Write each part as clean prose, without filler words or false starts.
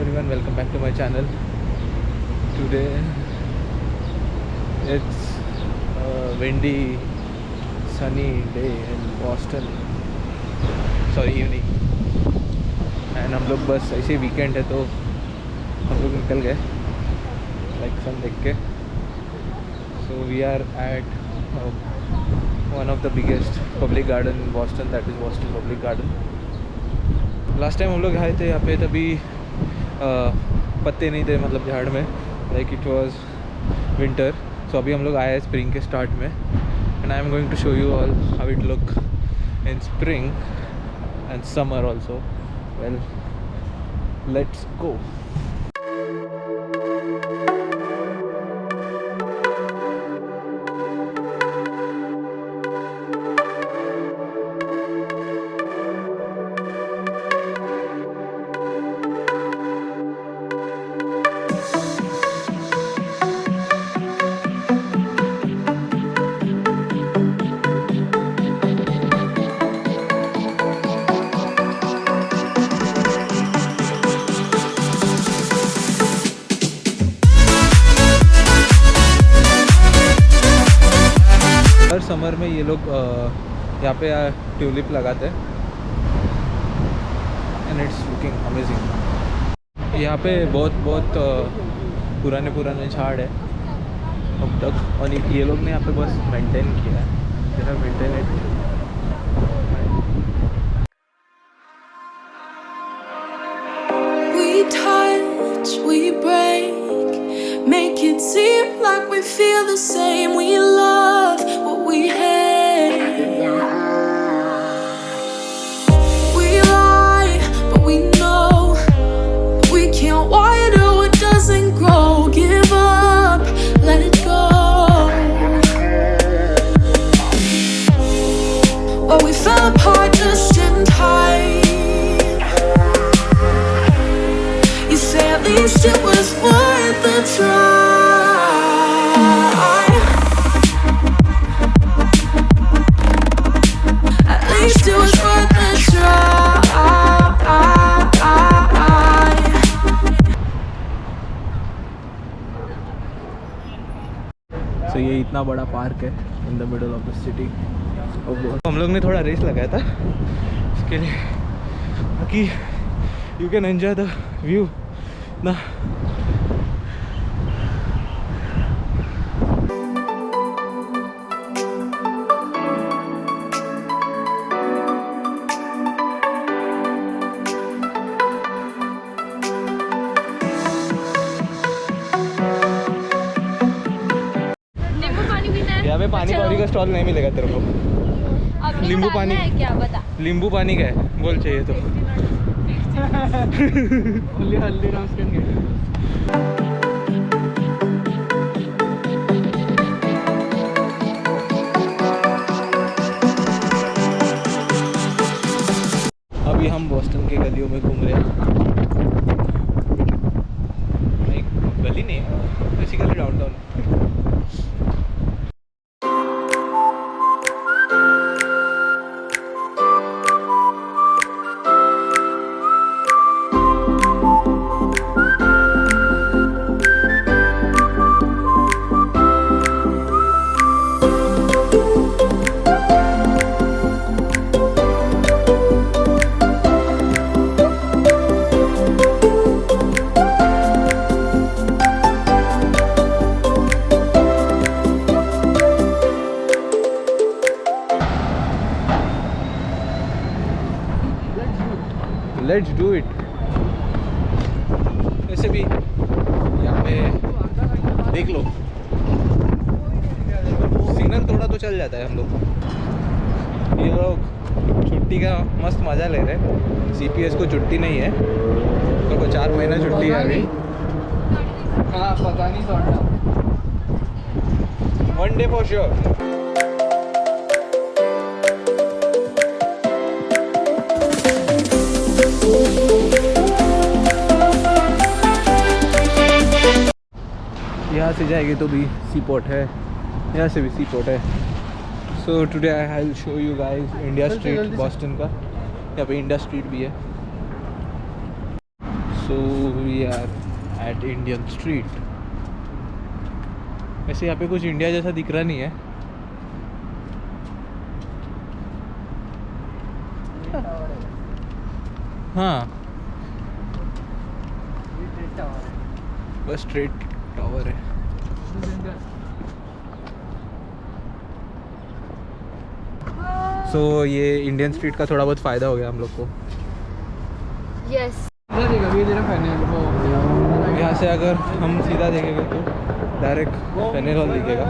everyone, welcome back to my channel. Today it's a windy, sunny day in Boston. Sorry, evening. And हम लोग बस ऐसे weekend है तो हम लोग निकल गए लाइक सन देख के. So we are at one of the biggest public garden in Boston, that is Boston Public Garden. Last time हम लोग आए थे यहाँ पे, तभी पत्ते नहीं थे मतलब झाड़ में, like it was winter. So अभी हम लोग आए हैं स्प्रिंग के स्टार्ट में, and I am going to show you all how it look in spring and summer also. Well, let's go. हर समर में ये लोग यहाँ पे ट्यूलिप लगाते हैं एंड इट्स लुकिंग अमेजिंग. यहाँ पे बहुत पुराने झाड़ है अब तक, और ये लोग ने यहाँ पे बस मेंटेन किया है. They have maintain it. We touch, we break, make it seem like we feel the same. We love what we hate. We lie, but we know we can't water what doesn't grow. Give up, let it go. Well, we fell apart just in time. You say at least it was worth the try. At least it was worth the try. So ये इतना बड़ा park है in the middle of the city. हम लोग ने थोड़ा race लगाया था इसके लिए, बाकी you can enjoy the view ना. यहाँ पे पानी पौरी का स्टॉल नहीं मिलेगा तेरे को. नींबू पानी है क्या बता? नींबू पानी का है, बोल चाहिए तो. Haldiram's can get. अभी हम बोस्टन के गलियों में घूम रहे हैं. गली नहीं है, basically downtown. Let's do it. वैसे भी यहाँ पे देख लो, सिग्नल थोड़ा तो चल जाता है. हम लोग ये लोग छुट्टी का मस्त मज़ा ले रहे हैं. सीपीएस को छुट्टी नहीं है, तो 4 महीना छुट्टी है अभी. हाँ पता नहीं sort. One day for sure. यहाँ से जाएगी तो भी सी पोर्ट है, यहाँ से भी सी पोर्ट है. So today I will show you guys India Street Boston का. यहाँ पे इंडिया स्ट्रीट भी है. So we are at Indian Street. वैसे यहाँ पे कुछ इंडिया जैसा दिख रहा नहीं है। हाँ बस स्ट्रेट टावर है। सो ये इंडियन स्ट्रीट का थोड़ा बहुत फ़ायदा हो गया हम लोग को। यस यहाँ से अगर हम सीधा देखेंगे तो डायरेक्ट फेनेल हॉल दिखेगा।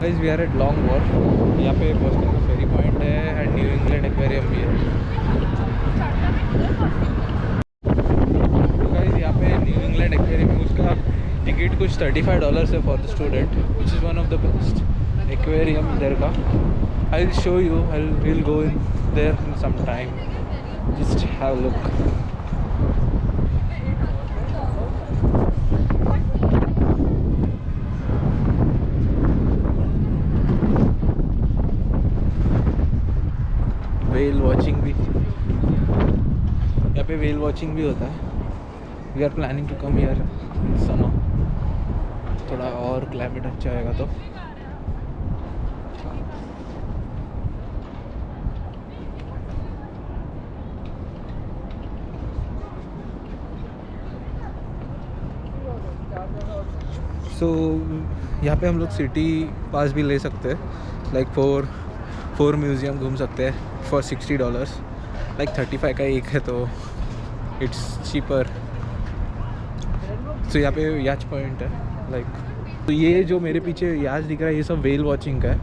Guys we are at Long Wharf. यहाँ पे बोस्टन का फेरी पॉइंट है एंड न्यू इंग्लैंड एक्वेरियम भी है। तो गाइस यहाँ पे न्यू इंग्लैंड एक्वेरियम में उसका टिकट कुछ $35 है for the student, which is one of the best aquarium इधर का। I will show you, I will go in there in some time, just have a look. Whale watching भी, यहाँ पे whale watching भी होता है। We are planning to come here in summer, थोड़ा और क्लाइमेट अच्छा आएगा तो। सो यहाँ पे हम लोग सिटी पास भी ले सकते हैं, लाइक फोर म्यूज़ियम घूम सकते हैं फॉर $60। लाइक 35 का एक है तो इट्स चीपर। तो यहाँ पे याच पॉइंट है लाइक। तो ये जो मेरे पीछे याच दिख रहा है ये सब वेल वॉचिंग का है।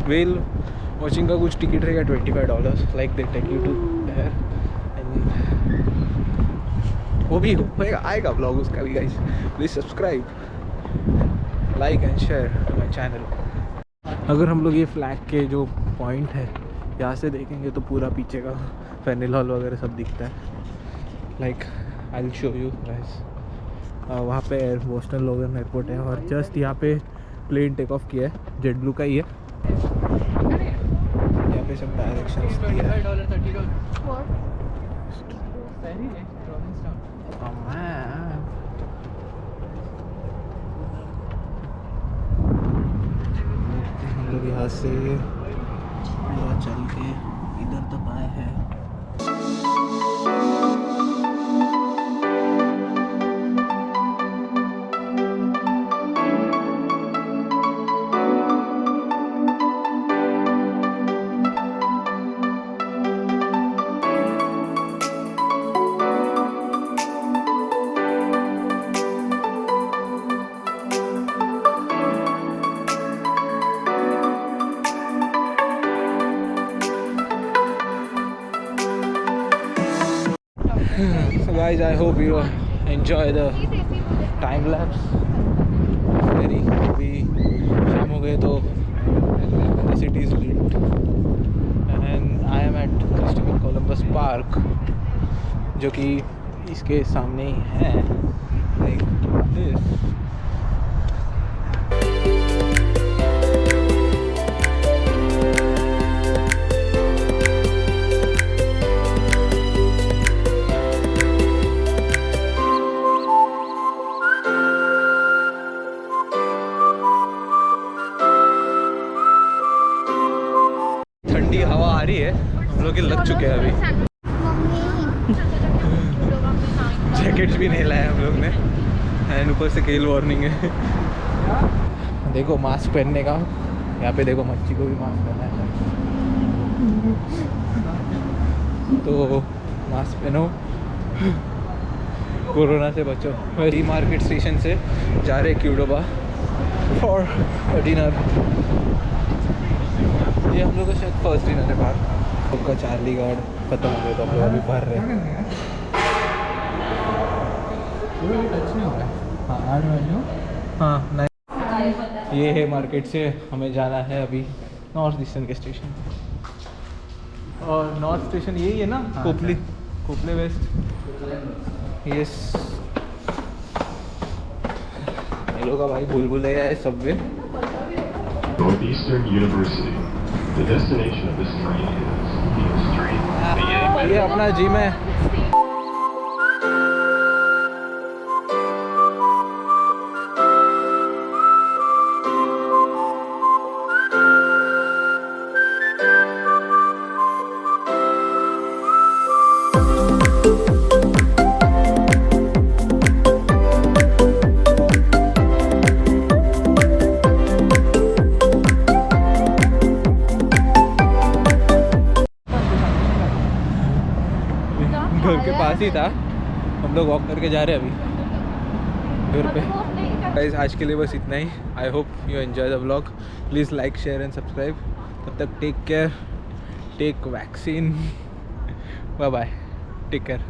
वेल वॉचिंग का कुछ टिकट रहेगा $25, like they take you to there and वो भी आएगा ब्लॉग उसका भी। Guys please subscribe, like and share my channel. अगर हम लोग ये फ्लैग के जो पॉइंट है यहाँ से देखेंगे तो पूरा पीछे का फेनेल हॉल वगैरह सब दिखता है। Like I will show you guys. वहाँ पे बोस्टन लोगन एयरपोर्ट है और जस्ट यहाँ पे प्लेन टेक ऑफ किया है, जेट ब्लू का ही है। यहाँ पे सब डायरेक्शंस दिए हैं। हम लोग यहाँ से पूरा चल के इधर तक आए हैं। So guys, I hope you enjoy the time lapse. Very अभी शाम हो गए तो the city is lit and I am at Christopher Columbus Park, जो कि इसके सामने ही है, like this. ठंडी हवा आ रही है, हम लोग के लग चुके हैं अभी। जैकेट्स भी नहीं लाए हम लोग ने एंड ऊपर से केल वार्निंग है। देखो मास्क पहनने का, यहाँ पे देखो मच्छी को भी मास्क पहना है तो मास्क पहनो, कोरोना से बचो। री मार्केट स्टेशन से जा रहे क्यूडोबा फॉर डिनर। ये हम लोग का शायद फर्स्ट डिनर है बाहर। हम लोग का चार्ली गार्ड खत्म हो गया तो हम लोग अभी भर रहे हैं। हाँ नहीं, ये है मार्केट से हमें जाना है अभी नॉर्थ ईस्टर्न के स्टेशन। और नॉर्थ स्टेशन यही है ना, कोपले वेस्ट। यस, ये लोग का भाई भूल है Subway. Northeastern University. The destination of this train is the extreme. ये अपना जिम है। घर के पास ही था, हम लोग वॉक करके जा रहे हैं अभी घर पे। गाइस आज के लिए बस इतना ही। I hope you enjoy the vlog. Please like share and subscribe. तब तक take care, take vaccine, bye bye, take care.